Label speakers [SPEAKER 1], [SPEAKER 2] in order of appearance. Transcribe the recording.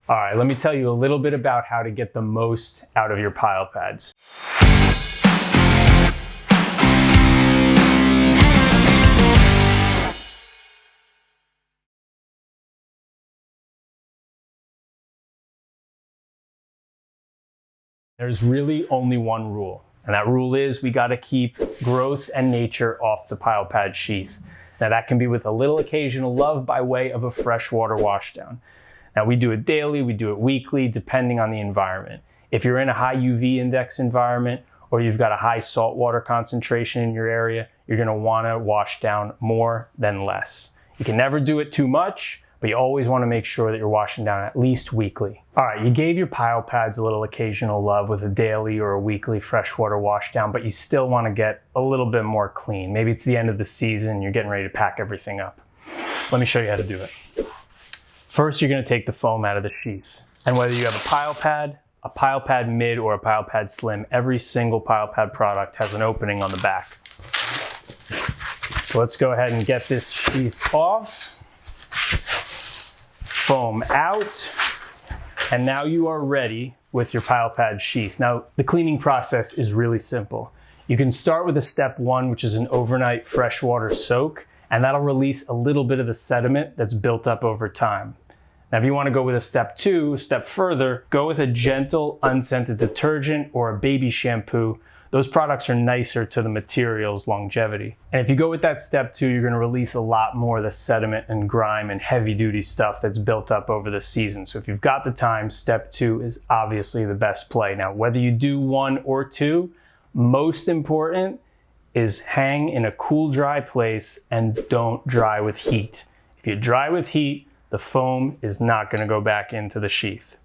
[SPEAKER 1] All right, let me tell you a little bit about how to get the most out of your PilePads. There's really only one rule, and that rule is we gotta keep growth and nature off the PilePad sheath. Now that can be with a little occasional love by way of a freshwater washdown. Now we do it daily, we do it weekly, depending on the environment. If you're in a high UV index environment, or you've got a high saltwater concentration in your area, you're gonna wanna wash down more than less. You can never do it too much, but you always wanna make sure that you're washing down at least weekly. All right, you gave your PilePads a little occasional love with a daily or a weekly freshwater wash down, but you still wanna get a little bit more clean. Maybe it's the end of the season, you're getting ready to pack everything up. Let me show you how to do it. First, you're gonna take the foam out of the sheath. And whether you have a PilePad Mid or a PilePad Slim, every single PilePad product has an opening on the back. So let's go ahead and get this sheath off. Foam out, and now you are ready with your PilePad sheath. Now, the cleaning process is really simple. You can start with a step one, which is an overnight freshwater soak, and that'll release a little bit of the sediment that's built up over time. Now, if you want to go with a step two, a step further, go with a gentle, unscented detergent or a baby shampoo. Those products are nicer to the material's longevity. And if you go with that step two, you're gonna release a lot more of the sediment and grime and heavy duty stuff that's built up over the season. So if you've got the time, step two is obviously the best play. Now, whether you do one or two, most important is hang in a cool, dry place and don't dry with heat. If you dry with heat, the foam is not gonna go back into the sheath.